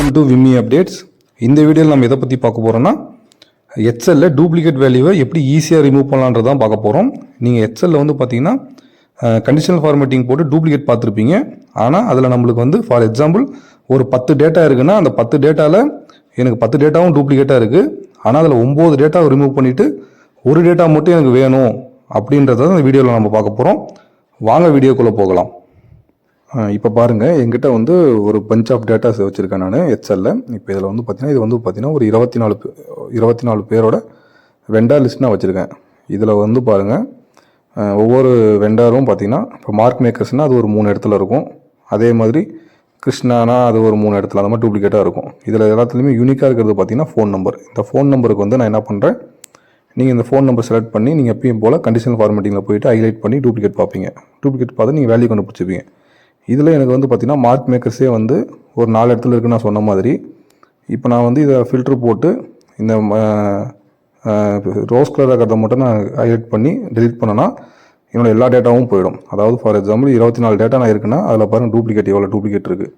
Welcome to விம்மி updates. இந்த வீடியோவில் நம்ம எதை பற்றி பார்க்க போகிறோம்னா எக்ஸலில் டூப்ளிகேட் வேல்யூவை எப்படி ஈஸியாக ரிமூவ் பண்ணலான்றதான் பார்க்க போகிறோம். நீங்கள் எக்ஸலில் வந்து பார்த்தீங்கன்னா கண்டிஷனல் ஃபார்மேட்டிங் போட்டு டூப்ளிகேட் பார்த்துருப்பீங்க. ஆனால் அதில் நம்மளுக்கு வந்து ஃபார் எக்ஸாம்பிள் ஒரு 10 டேட்டா இருக்குன்னா அந்த 10 டேட்டாவில் எனக்கு 10 டேட்டாவும் டூப்ளிகேட்டாக இருக்குது. ஆனால் அதில் 9 டேட்டாவை ரிமூவ் பண்ணிவிட்டு ஒரு டேட்டா மட்டும் எனக்கு வேணும் அப்படின்றத இந்த வீடியோவில் நம்ம பார்க்க போகிறோம். வாங்க வீடியோக்குள்ளே போகலாம். இப்போ பாருங்கள், எங்கிட்ட வந்து ஒரு பஞ்ச் ஆஃப் டேட்டாஸ் வச்சுருக்கேன் நான் எக்ஸலில். இப்போ இதில் வந்து பார்த்தீங்கன்னா இது வந்து பார்த்தீங்கன்னா ஒரு 24 பேரோட வெண்டார் லிஸ்ட் நான் வச்சுருக்கேன். இதில் வந்து பாருங்கள், ஒவ்வொரு வெண்டாரும் பார்த்தீங்கன்னா இப்போ மார்க் மேக்கர்ஸ்னால் அது ஒரு 3 இடத்துல இருக்கும். அதே மாதிரி கிருஷ்ணானா அது ஒரு 3 இடத்துல, அந்த மாதிரி டூப்ளிகேட்டாக இருக்கும். இதில் எல்லாத்துலேயுமே யூனிக்காக இருக்கிறது பார்த்தீங்கன்னா ஃபோன் நம்பர். இந்த ஃபோன் நம்பருக்கு வந்து நான் என்ன பண்ணுறேன், நீங்கள் இந்த ஃபோன் நம்பர் செலக்ட் பண்ணி நீங்கள் எப்பயும் போல் கண்டிஷனல் ஃபார்மேட்டிங்கில் போய்ட்டு ஹைலைட் பண்ணி டூப்ளிகேட் பார்ப்பீங்க. டூப்ளிகேட் பார்த்து நீங்கள் வேல்யூ கண்டுபிடிச்சிப்பீங்க. இதில் எனக்கு வந்து பார்த்திங்கன்னா மார்க் மேக்கர்ஸே வந்து ஒரு 4 இடத்துல இருக்குன்னு நான் சொன்ன மாதிரி. இப்போ நான் வந்து இதை ஃபில்ட்ரு போட்டு இந்த ரோஸ் கலராக இருக்கிறத மட்டும் நான் ஹைலைட் பண்ணி டெலிட் பண்ணேன்னா என்னோடய எல்லா டேட்டாவும் போயிடும். அதாவது ஃபார் எக்ஸாம்பிள் 24 டேட்டா நான் இருக்குன்னா அதில் பாருங்கள் டூப்ளிகேட் எவ்வளோ டூப்ளிகேட் இருக்குது.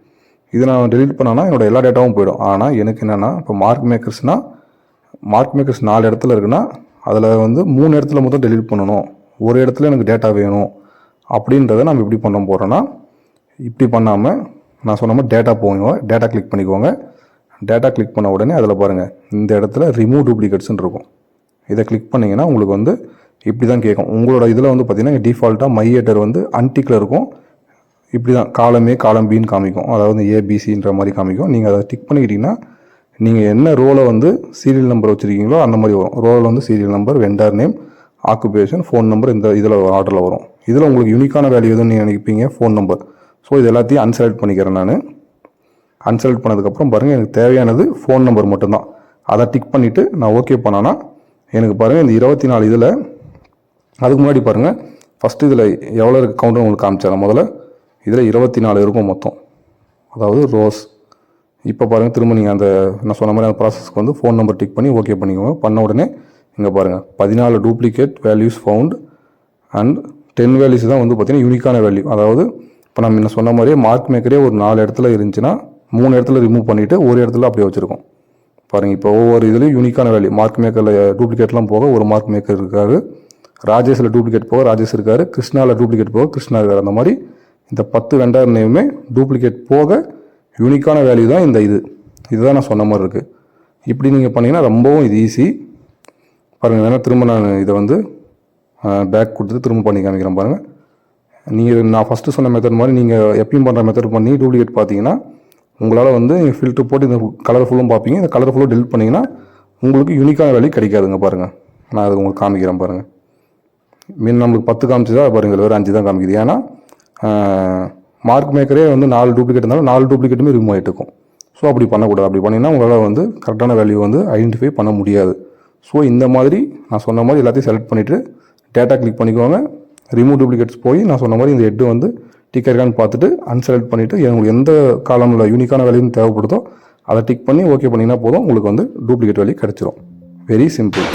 இதை நான் டெலிட் பண்ணேன்னா என்னோடய எல்லா டேட்டாவும் போயிடும். ஆனால் எனக்கு என்னென்னா இப்போ மார்க் மேக்கர்ஸ் 4 இடத்துல இருக்குன்னா அதில் வந்து 3 இடத்துல மட்டும் டெலிட் பண்ணணும், ஒரு இடத்துல எனக்கு டேட்டா வேணும் அப்படின்றத நம்ம எப்படி பண்ண போகிறோன்னா, இப்படி பண்ணாமல் நான் சொன்ன மாதிரி டேட்டா போங்க, டேட்டா கிளிக் பண்ணிக்கோங்க. டேட்டா கிளிக் பண்ண உடனே அதில் பாருங்கள் இந்த இடத்துல ரிமூவ் டூப்ளிகேட்ஸ்ன்னு இருக்கும். இதை கிளிக் பண்ணிங்கன்னா உங்களுக்கு வந்து இப்படி தான் கேட்கும். உங்களோட இதில் வந்து பார்த்திங்கன்னா டிஃபால்ட்டாக மை ஹெட்டர் வந்து அன்டிக்கில் இருக்கும். இப்படி தான் காலம் ஏ காலம் பின்னு காமிக்கும், அதாவது ஏபிசின்ற மாதிரி காமிக்கும். நீங்கள் அதை டிக் பண்ணிக்கிட்டிங்கன்னா நீங்கள் என்ன ரோலை வந்து சீரியல் நம்பர் வச்சுருக்கீங்களோ அந்த மாதிரி வரும். ரோல் வந்து serial number, vendor name, occupation, phone number இந்த இதில் ஆர்டரில் வரும். இதில் உங்களுக்கு யூனிக்கான வேல்யூ எதுன்னு நீங்கள் நினைப்பீங்க, ஃபோன் நம்பர். ஸோ இது எல்லாத்தையும் அன்செலக்ட் பண்ணிக்கிறேன் நான். அன்செலக்ட் பண்ணதுக்கப்புறம் பாருங்கள், எனக்கு தேவையானது ஃபோன் நம்பர் மட்டும்தான். அதை டிக் பண்ணிவிட்டு நான் ஓகே பண்ணேன்னா எனக்கு பாருங்கள் இந்த 24 இதில் அதுக்கு முன்னாடி பாருங்கள் ஃபஸ்ட்டு இதில் எவ்வளோ இருக்குது கவுண்டர் உங்களுக்கு காமிச்சாங்க. முதல்ல இதில் 24 இருக்கும் மொத்தம், அதாவது ரோஸ். இப்போ பாருங்கள் திரும்ப நீங்கள் அந்த நான் சொன்ன மாதிரி அந்த ப்ராசஸ்க்கு வந்து ஃபோன் நம்பர் டிக் பண்ணி ஓகே பண்ணிக்கோங்க. பண்ண உடனே இங்கே பாருங்கள் 14 duplicate values found and 10 values தான் வந்து பார்த்திங்கன்னா யூனிக்கான வேல்யூ. அதாவது இப்போ நம்ம என்ன சொன்ன மாதிரியே மார்க் மேக்கரே ஒரு 4 இடத்துல இருந்துச்சுன்னா 3 இடத்துல ரிமூவ் பண்ணிவிட்டு ஒரு இடத்துல அப்படியே வச்சுருக்கோம். பாருங்கள், இப்போ ஒவ்வொரு இதுலேயும் யூனிக்கான வேல்யூ. மார்க் மேக்கரில் டூப்ளிகேட்லாம் போக ஒரு மார்க் மேக்கர் இருக்காரு, ராஜேஷில் டூப்ளிகேட் போக ராஜேஷ் இருக்கார், கிருஷ்ணாவில் டூப்ளிகேட் போக கிருஷ்ணா இருக்கார். அந்த மாதிரி இந்த 10 வெண்டார் நேமே டூப்ளிகேட் போக யூனிக்கான வேல்யூ தான் இந்த இதுதான் நான் சொன்ன மாதிரி இருக்குது. இப்படி நீங்கள் பண்ணிங்கன்னா ரொம்பவும் இது ஈஸி. பாருங்கள், வேணால் திரும்ப நான் இதை வந்து பேக் கொடுத்துட்டு திரும்ப பண்ணி காமிக்கிறேன். பாருங்கள், நீங்கள் நான் ஃபஸ்ட்டு சொன்ன மெத்தட் மாதிரி நீங்கள் எப்பயும் பண்ணுற மெத்தட் பண்ணி டூப்ளிகேட் பார்த்தீங்கன்னா உங்களால் வந்து ஃபில்ட்ரு போட்டு இந்த கலர் ஃபுல்லும் பார்ப்பீங்க. இந்த கலர் ஃபுல்லும் டெலிட் பண்ணிங்கன்னா உங்களுக்கு யூனிக்கான வேல்யூ கிடைக்காதுங்க. பாருங்கள், நான் அது உங்களுக்கு காமிக்கிறேன். பாருங்கள், மீன் நம்மளுக்கு 10 காமிச்சுதா, பாருங்கள் வேறு 5 தான் காமிக்குது. ஏன்னா மார்க் மேக்கரே வந்து 4 டூப்ளிகேட் இருந்தாலும் 4 டூப்ளிகேட்டுமே ரிமூவ் ஆகிட்டு இருக்கும். ஸோ அப்படி பண்ணக்கூடாது. அப்படி பண்ணிங்கன்னா உங்களால் வந்து கரெக்டான வேல்யூ வந்து ஐடென்டிஃபை பண்ண முடியாது. ஸோ இந்த மாதிரி நான் சொன்ன மாதிரி எல்லாத்தையும் செலக்ட் பண்ணிவிட்டு டேட்டா கிளிக் பண்ணிக்கோங்க. ரிமூவ் டூப்ளிகேட்ஸ் போய் நான் சொன்ன மாதிரி இந்த ஹெட்டு வந்து டிக் இருக்கான்னு பார்த்துட்டு அன்செலக்ட் பண்ணிவிட்டு உங்களுக்கு எந்த காலமில் யூனிக்கான வேல்யூன்னு தேவைப்படுதோ அதை டிக் பண்ணி ஓகே பண்ணிங்கன்னா போதும், உங்களுக்கு வந்து டூப்ளிகேட் வேல்யூ கிடச்சிரும். Very simple.